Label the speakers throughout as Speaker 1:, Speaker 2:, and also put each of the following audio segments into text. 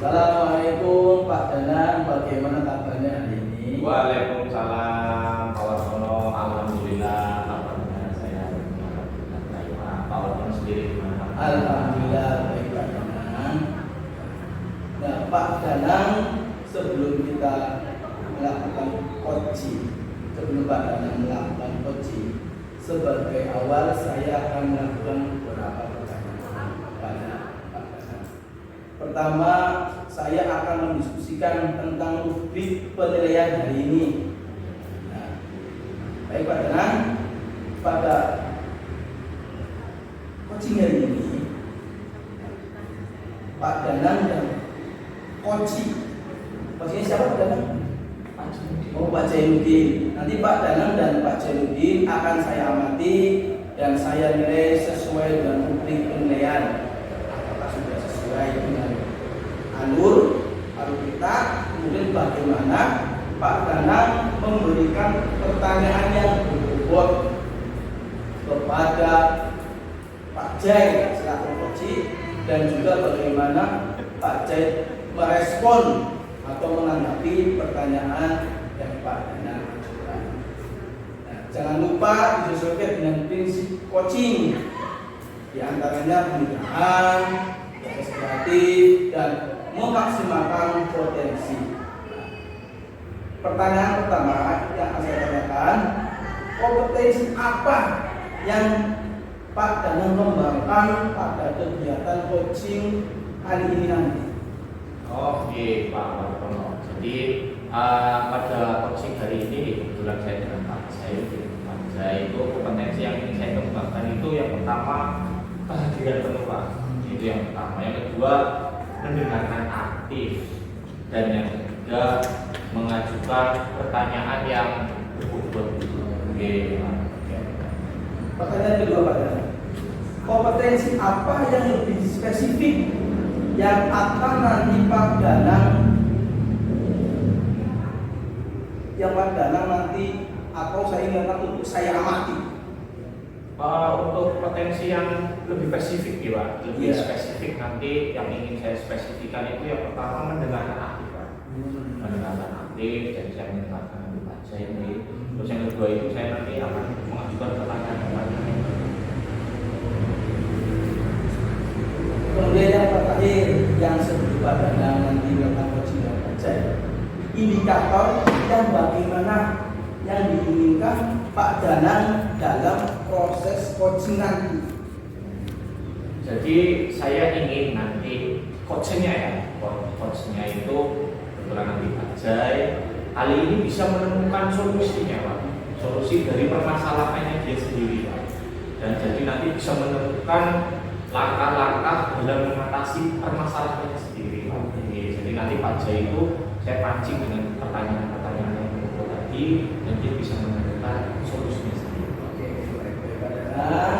Speaker 1: Assalamualaikum Pak Danang, bagaimana kabarnya hari ini?
Speaker 2: Waalaikumsalam Pak Wartono, alhamdulillah kabarnya saya baik. Pak Wartono sendiri gimana?
Speaker 1: Alhamdulillah baik Pak Danang. Nah Pak Danang, sebelum kita melakukan coaching, sebagai awal saya akan melakukan beberapa pertanyaan pada Pak Danang. Pertama, saya akan mendiskusikan tentang rubrik penilaian hari ini. Nah, baik Pak Danang, pada coaching hari ini, Pak Danang dan coaching siapa Pak Danang? Oh, Pak Jainuddin. Nanti Pak Danang dan Pak Jainuddin akan saya amati dan saya nilai sesuai dengan rubrik penilaian. Apakah sudah sesuai dengan alur kita, kemudian bagaimana Pak Danang memberikan pertanyaan yang berbobot kepada Pak Jai selaku coaching, dan juga bagaimana Pak Jai merespon atau menanggapi pertanyaan yang Pak Danang ajukan. Nah, jangan lupa disesuaikan dengan prinsip coaching, di antaranya pemudaan, proses kreatif, dan memaksimalkan potensi. Nah, pertanyaan pertama yang akan saya tanyakan, kompetensi apa yang Pak Danang kembangkan pada kegiatan coaching kali ini nanti?
Speaker 2: Oke Pak Wartono, jadi pada coaching hari ini kebetulan saya dengan Pak Jai itu kompetensi yang ingin saya kembangkan itu yang pertama kehadiran penuh Pak, itu yang pertama. Yang kedua mendengarkan aktif, dan yang ketiga mengajukan pertanyaan yang berbobot. Oke.
Speaker 1: Pertanyaan kedua Pak Danang, kompetensi apa yang lebih spesifik yang akan nanti Pak Danang nanti atau saya ingatkan untuk saya amati?
Speaker 2: Untuk potensi yang lebih spesifik ya Pak, lebih
Speaker 1: Iya.
Speaker 2: spesifik nanti yang ingin saya spesifikkan itu yang pertama mendengarkan aktif Pak. Mendengarkan aktif, jadi saya mendengarkan nanti Pak Jai ini. Terus yang kedua itu saya nanti akan mengajukan pertanyaan-pertanyaan.
Speaker 1: Kemudian yang terakhir yang sebelum Pak Danang nanti melakukan coaching dan Pak Jai, indikator dan bagaimana yang diinginkan Pak Danang dalam proses coaching nanti.
Speaker 2: Jadi saya ingin nanti coachnya itu kebetulan nanti Pak Jai kali ini bisa menemukan solusinya Pak, solusi dari permasalahannya dia sendiri Pak, dan jadi nanti bisa menemukan langkah-langkah dalam mengatasi permasalahannya sendiri Pak. Jadi nanti Pak Jai itu saya pancing dengan pertanyaan-pertanyaan yang berbobot tadi, dan dia bisa menemukan solusinya sendiri.
Speaker 1: Oke, baik Pak Danang,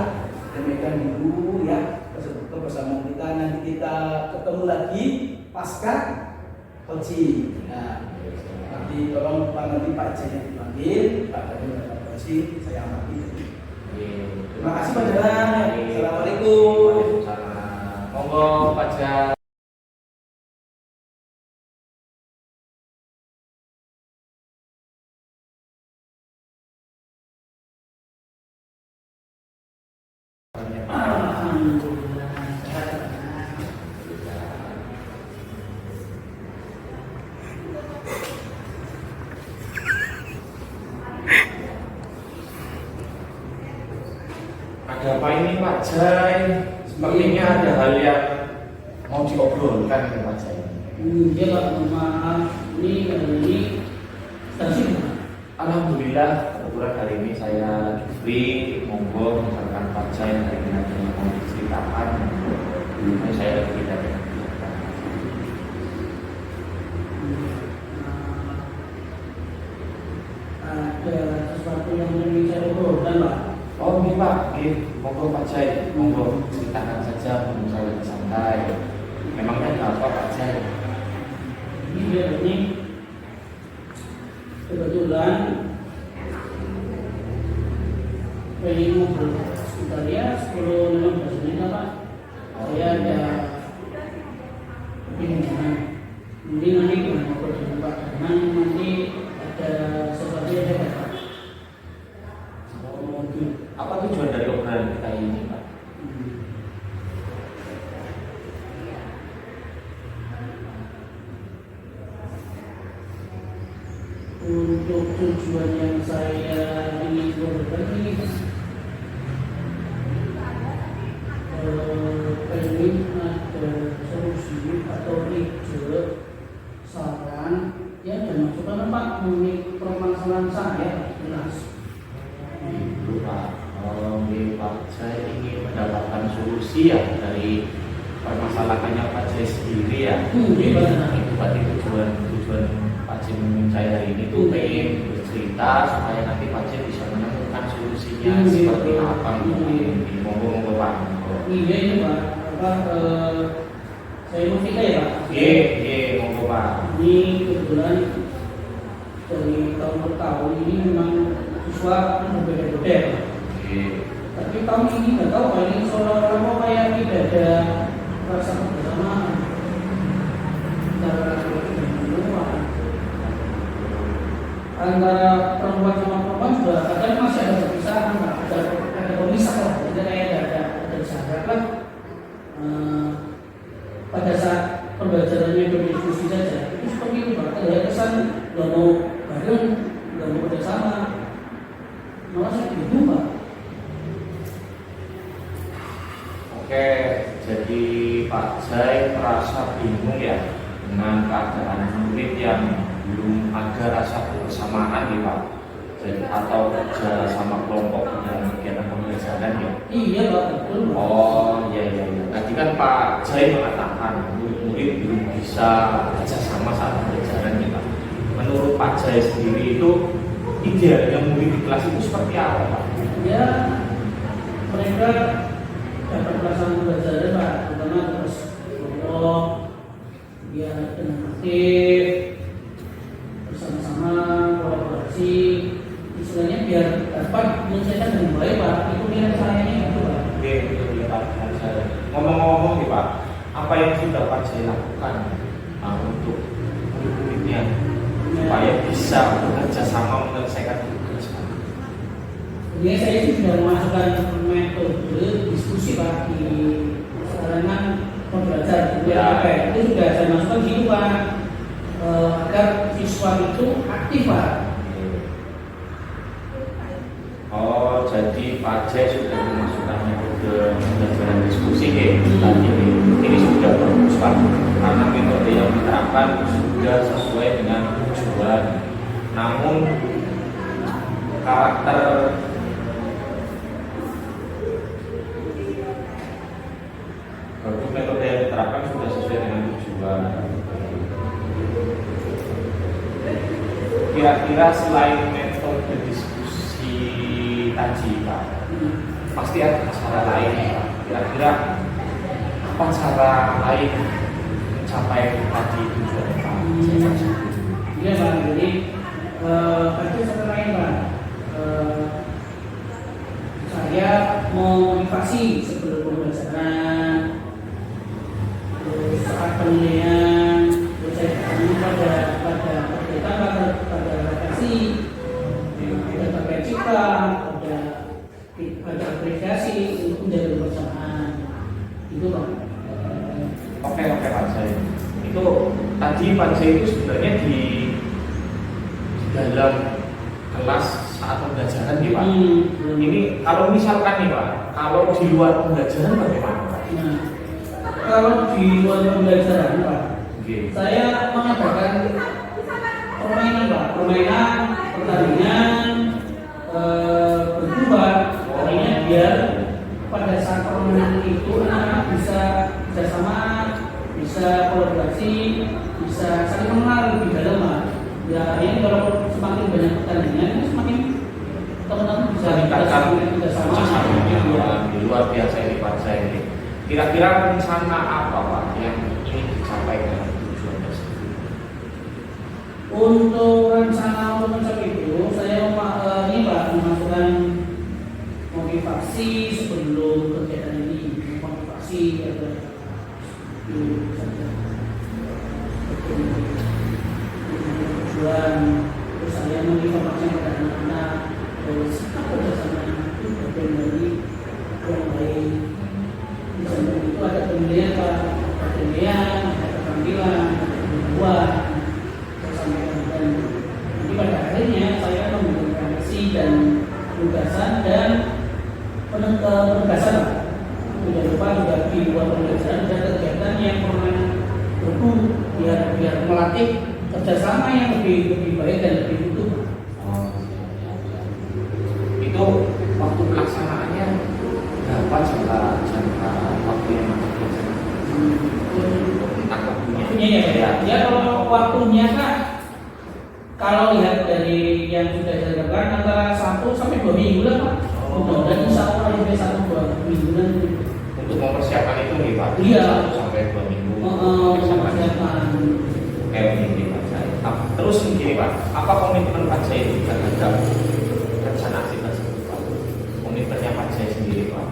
Speaker 1: demikian dulu ya kebersamaan kita. Nanti kita ketemu lagi pasca coaching. Nah, nanti tolong nanti Pak Jai yang dipanggil, Pak Danang dan Pak coaching saya amati. Terima kasih Pak Danang. Assalamualaikum.
Speaker 2: Waalaikumsalam. Monggo Pak Jai. Ada apa ini Pak Jai? Sepertinya ada hal yang mau diobrolkan dengan Pak Jai.
Speaker 3: Iya Pak, maaf. Ini stasiun.
Speaker 2: Alhamdulillah kebetulan hari ini saya free. Monggo misalkan Pak Jai hari ini ada yang mau diceritakan. Dulunya saya tidak ada.
Speaker 3: Ada sesuatu yang ingin saya obrolkan Pak.
Speaker 2: Oh ini Pak, monggo Pak Jai, monggo ceritakan saja, monggo saya lebih santai. Memangnya ada apa Pak Jai?
Speaker 3: Ini kebetulan pengen ngobrol sebentar ya 10-15 menit lah Pak. Saya ada kebingungan. Mungkin nanti dengan ngobrol dengan Pak Darman nanti ada sesuatu yang saya dapat.
Speaker 2: Mungkin apa tujuan dari obrolan kita ini, Pak?
Speaker 3: Untuk tujuan yang saya ingin berikan ini pengen ada solusi atau ide saran ya dan masukan Pak mengenai permasalahan saya jelas.
Speaker 2: Itu Pak, Pak, saya ingin mendapatkan solusi ya dari permasalahannya Pak Jai sendiri ya. Itu berarti tujuan Pak Jai menemui saya hari ini tuh pengen bercerita supaya nanti Pak Jai bisa menemukan solusinya seperti apa gitu. Monggo Pak.
Speaker 3: Iya ini Pak, saya mau cerita ya Pak.
Speaker 2: Iya, monggo Pak.
Speaker 3: Ini kebetulan dari tahun ke tahun ini memang siswa berbeda-beda ya Pak. Tapi tahun ini nggak tahu Pak, ini seolah-olah kayak tidak ada rasa kebersamaan antara laki-laki dan perempuan. Antara perempuan sama perempuan juga kadang masih ada perpisahan, Pak. Ada pemisah lah, jadi kayak ada jarak lah. Pada saat pembelajarannya berdiskusi saja itu seperti itu Pak, ada kesan nggak mau bareng, nggak mau bersama, malah saya bingung Pak.
Speaker 2: Oke, jadi Pak Jai merasa bingung ya dengan keadaan murid yang belum ada rasa kebersamaan nih Pak. Jadi atau kerja sama kelompok dalam kegiatan pembelajaran ya.
Speaker 3: Iya Pak, betul Pak.
Speaker 2: Oh iya. Tadi kan Pak Jai mengatakan murid-murid belum bisa kerjasama saat pembelajaran nih Pak. Menurut Pak Jai sendiri itu idealnya murid di kelas itu seperti apa Pak?
Speaker 3: Ya mereka dapat perasaan pembelajaran Pak, terutama terus kelompok, dia dengan aktif, bersama-sama, kolaborasi, istilahnya biar dapat menyelesaikan dengan baik Pak. Itu nilai saya itu Pak.
Speaker 2: Oke, betul Pak. Ngomong-ngomong nih Pak, apa yang sudah Pak Jai lakukan untuk murid-muridnya supaya bisa bekerja sama menyelesaikan tugas Pak?
Speaker 3: Jadi saya itu sudah memasukkan metode diskusi Pak di sarana pembelajaran itu sudah saya masukkan di situ Pak, agar siswa itu aktif Pak.
Speaker 2: Oh, jadi Pak Jai sudah memasukkan metode pembelajaran diskusi ya tadi ini sudah bagus Pak, karena metode yang diterapkan sudah sesuai dengan tujuan. Namun karakter metode yang diterapkan sudah sesuai dengan tujuan. Kira-kira selain metode diskusi tadi Pak, pasti ada cara lain Pak. Kira-kira apa cara lain mencapai tadi tujuan Pak?
Speaker 3: Iya Pak, jadi pasti satu lain Pak, saya mau motivasi sebelum pembelajaran, terus saat penilaian, terus saya bertanya pada refleksi, ada terkait cipta, ada apresiasi untuk menjaga kebersamaan. Itu Pak.
Speaker 2: Oke Pak Jai. Itu tadi Pak Jai itu sebenarnya di dalam kelas saat pembelajaran nih Pak. Ini kalau misalkan nih Pak, kalau di luar pembelajaran bagaimana Pak?
Speaker 3: Nah, kalau di luar pembelajaran Pak, saya mengadakan permainan Pak, pertandingan, berdebat, artinya biar pada saat permainan itu anak-anak bisa bersama, bisa kolaborasi, bisa saling mengenal lebih dalam Pak. Ya ini kalau semakin banyak pertandingan, semakin teman-teman bisa
Speaker 2: meningkatkan
Speaker 3: bersama.
Speaker 2: Luar biasa ini Pak Jai ini. Kira-kira rencana apa Pak yang ingin dicapai dengan tujuan tersebut?
Speaker 3: Untuk rencana untuk mencapai itu, saya ini Pak memasukkan motivasi sebelum kegiatan ini, motivasi agar itu saja. tujuan. Terus saya menginformasikan kepada anak-anak bahwa sikap kerjasama itu bagian dari yang baik. Di samping itu ada penilaian, ada keterampilan, ada kemampuan. Saya sampaikan dan nanti pada akhirnya saya memberikan reaksi dan tugasan dan penugasan. Tidak lupa juga di luar pembelajaran ada kegiatan yang perlu biar melatih kerjasama yang lebih baik dan lebih utuh.
Speaker 2: Itu waktu pelaksanaannya berapa jangka waktu yang dilaksanakan? Tentang waktunya
Speaker 3: Ya, ya kalau waktunya kan kalau lihat dari yang sudah saya lakukan antara 1 sampai 2 minggu lah Pak. Dan insya Allah lebih 1-2 mingguan.
Speaker 2: Untuk mempersiapkan itu nih Pak?
Speaker 3: Iya.
Speaker 2: 1 sampai 2 minggu.
Speaker 3: Persiapan.
Speaker 2: Ini Pak Jai. Terus begini Pak, apa komitmen Pak Jai itu terhadap rencana aksi tersebut Pak? Komitmennya Pak Jai sendiri Pak?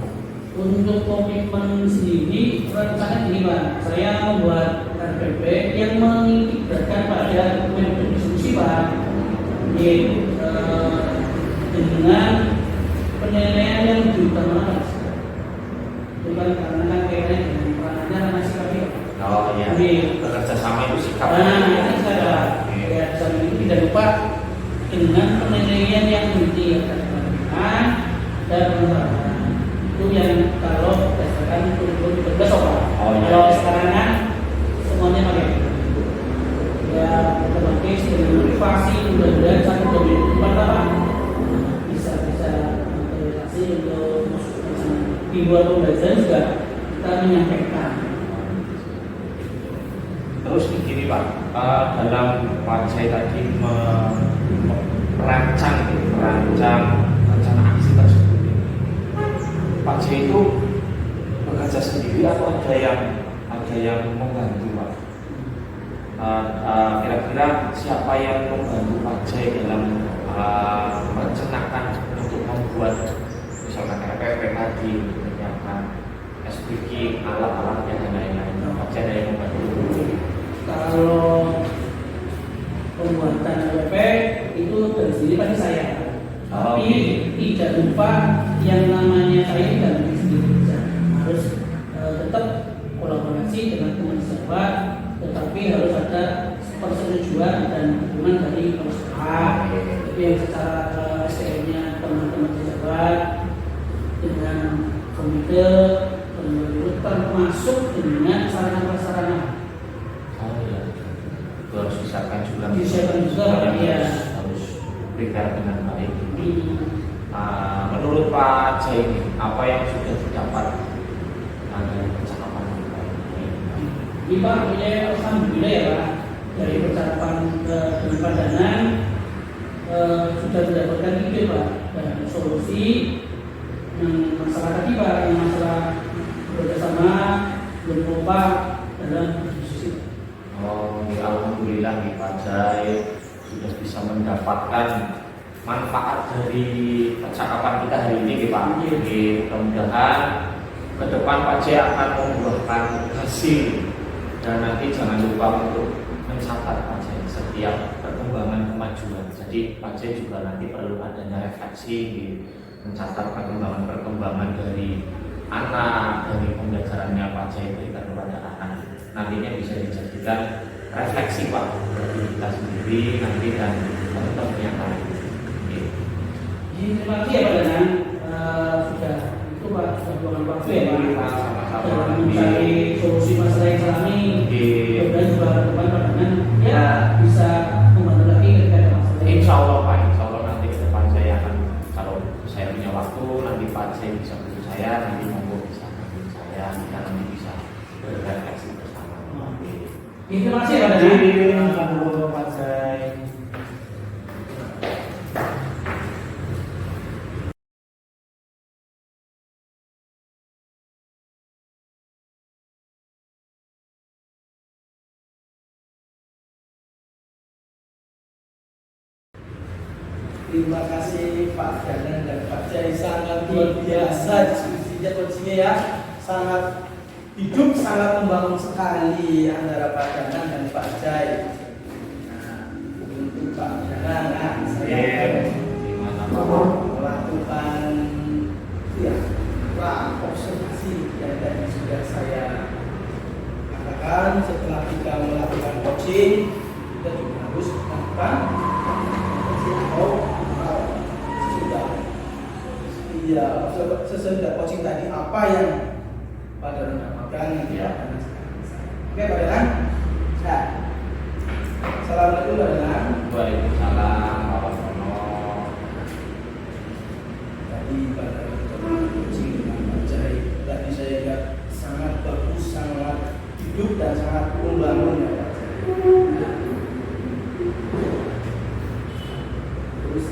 Speaker 3: Untuk komitmen sendiri, rencana gini Pak, saya membuat RPP yang mengibaratkan pada dokumen diskusi Pak, yaitu dengan penilaian yang diutamakan. Bukan karena kaitannya dengan perannya dan sikap Pak.
Speaker 2: Oh iya, bekerja sama itu sikap.
Speaker 3: Ini saya sama itu tidak lupa dengan penilaian yang diutamakan dan penerapan. Itu yang kalau berdasarkan kurikulum 13 Pak. Kalau sekarang kan semuanya pakai ya otomatis dengan motivasi mudah-mudahan 1-2 minggu Pak bisa motivasi untuk di luar pembelajaran juga kita menyampaikan.
Speaker 2: Terus begini Pak, dalam Pak Jai tadi merancang rencana aksi tersebut, Pak Jai itu bekerja sendiri atau ada yang membantu Pak? Kira-kira siapa yang membantu Pak Jai dalam merencanakan untuk membuat misalkan RPP tadi, menyiapkan SPK, alat-alatnya dan lain-lain? Pak Jai ada yang membantu?
Speaker 3: Kalau pembuatan RPP itu dari sendiri pasti saya. Tapi tidak lupa yang namanya saya tidak sendiri bisa. Harus tetap kolaborasi dengan teman sahabat, tetapi harus ada persetujuan dan dukungan dari perusahaan. Itu yang secara SDM-nya teman-teman sahabat dengan komite termasuk dengan sarana-prasarana.
Speaker 2: Harus disiapkan juga. Harus prepare dengan baik. Menurut Pak Jai ini, apa yang sudah didapat dari percakapan kita ini?
Speaker 3: Ini Pak, punya alhamdulillah ya Pak, dari percakapan dengan padanan sudah mendapatkan ide Pak dan solusi yang masalah tadi Pak, yang masalah bekerjasama belum kompak dalam diskusi.
Speaker 2: Alhamdulillah nih Pak Jai sudah bisa mendapatkan manfaat dari percakapan kita hari ini Pak. Mudah-mudahan ke depan Pak Jai akan membuahkan hasil dan nanti jangan lupa untuk mencatat Pak Jai setiap perkembangan kemajuan. Jadi Pak Jai juga nanti perlu adanya refleksi mencatat perkembangan dari anak, dari pembelajarannya Pak Jai berikan kepada anak. Nantinya bisa dijadikan refleksi Pak bagi kita sendiri nanti dan teman-teman yang lain.
Speaker 3: Terima kasih ya Pak Danan, sudah itu Pak sudah luangkan waktu ya Pak dalam mencari solusi masalah yang selama ini. Dan juga depan Pak Danan ya bisa membantu lagi ketika ada masalah.
Speaker 2: Insya Allah Pak, Insya Allah nanti ke depan saya akan kalau saya punya waktu nanti Pak saya bisa butuh saya nanti monggo bisa butuh saya kita nanti bisa berrefleksi bersama.
Speaker 3: Terima kasih Pak Danan.
Speaker 2: Pak Jai.
Speaker 1: Terima kasih Pak Danan dan Pak Jai, sangat luar biasa diskusinya ya, sangat hidup sangat membangun sekali antara Pak Danang dan Pak Jai. Nah, untuk Pak Danang, saya akan melakukan ya, observasi yang tadi sudah saya katakan. Setelah kita melakukan coaching, kita juga harus melakukan sesudah coaching tadi apa yang pada mendapatkan nanti ya. Oke Pak Danang. Nah, assalamualaikum Pak Danang.
Speaker 2: Waalaikumsalam warahmatullahi.
Speaker 1: Tadi pada coaching dengan Pak Jai, tadi saya lihat sangat bagus, sangat hidup dan sangat membangun ya Pak Jai. Terus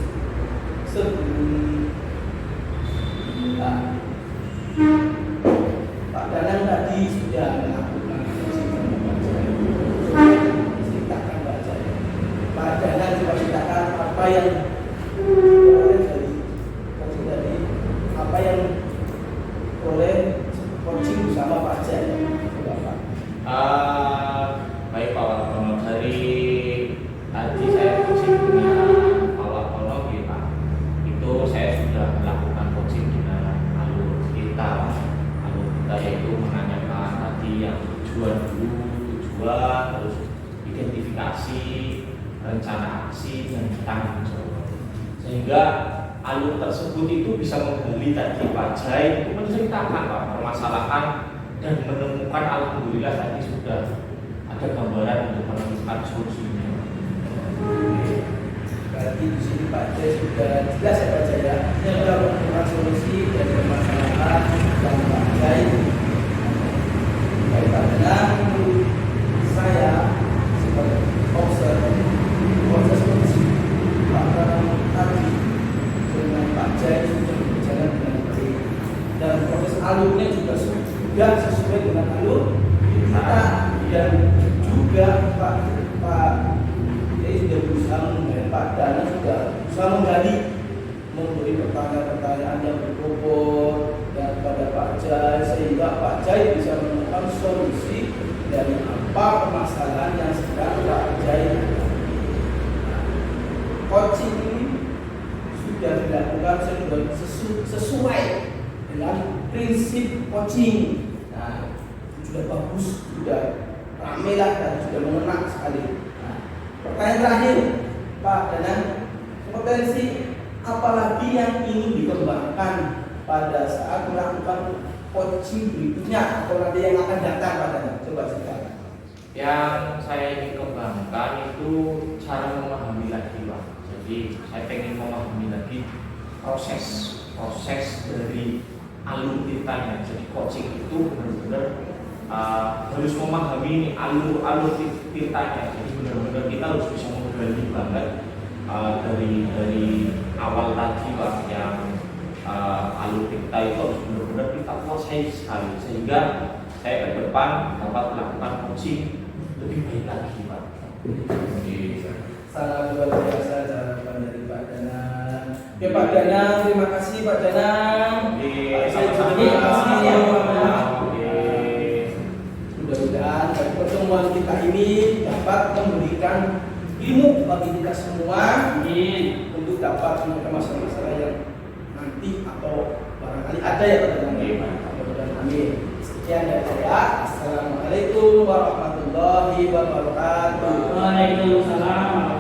Speaker 1: sebelum Pak Danang tadi sudah melakukan coaching dengan Pak Jai. Ceritakan Pak Jai. Pak Danang coba ceritakan apa yang dari coaching tadi, apa yang oleh coaching bersama Pak Jai. Coba Pak.
Speaker 2: Baik Pak Wartono, dari tadi saya coaching dengan Pak Wartono Pak, itu saya sudah melakukan coaching dengan alur kita yaitu menanyakan tadi yang tujuan, terus identifikasi, rencana aksi dan tanggung jawab, sehingga alur tersebut itu bisa menggali tadi Pak Jai itu menceritakan Pak permasalahan dan menemukan, alhamdulillah tadi sudah ada gambaran untuk menemukan solusinya.
Speaker 1: Berarti di sini Pak Jai sudah jelas ya Pak Jai ya, yang menemukan solusi dari permasalahan yang Pak Jai. Baik Pak Danang, saya sebagai observer proses coaching Pak Danang tadi dengan Pak Jai sudah berjalan dengan baik dan proses alurnya juga sudah sesuai dengan alur kita, dan juga Pak Jai sudah berusaha menggali, Pak Danang sudah berusaha menggali, memberi pertanyaan-pertanyaan yang berbobot dan pada Pak Jai, sehingga Pak Jai bisa menemukan solusi dari apa permasalahan yang sedang Pak Jai. Coaching ini sudah dilakukan sesuai dengan prinsip coaching. Nah, sudah bagus, sudah ramai lah dan sudah mengena sekali. Nah, pertanyaan terakhir Pak Danang, potensi apalagi yang ingin dikembangkan pada saat melakukan coaching berikutnya atau nanti yang akan datang Pak Danang? Coba ceritakan.
Speaker 2: Yang saya ingin kembangkan itu cara memahami lagi Pak. Jadi saya ingin memahami lagi proses dari alur ceritanya. Jadi coaching itu benar-benar harus memahami ini alur ceritanya. Jadi benar-benar kita harus bisa menggali banget dari awal tadi Pak, yang alur cerita itu harus benar-benar kita kuasai sekali, sehingga saya ke depan dapat melakukan coaching lebih baik lagi Pak.
Speaker 1: Sangat luar biasa jawaban dari Pak Danang. Ya Pak Danang, terima kasih Pak Danang.
Speaker 2: Sama-sama.
Speaker 1: Terima kasih. Mudah-mudahan dari pertemuan kita ini dapat memberikan ilmu bagi kita semua untuk dapat menyelesaikan masalah-masalah yang nanti atau barangkali ada ya Pak Danang. Mudah-mudahan amin. Sekian dari saya. Assalamualaikum warahmatullahi wabarakatuh.
Speaker 3: Waalaikumsalam.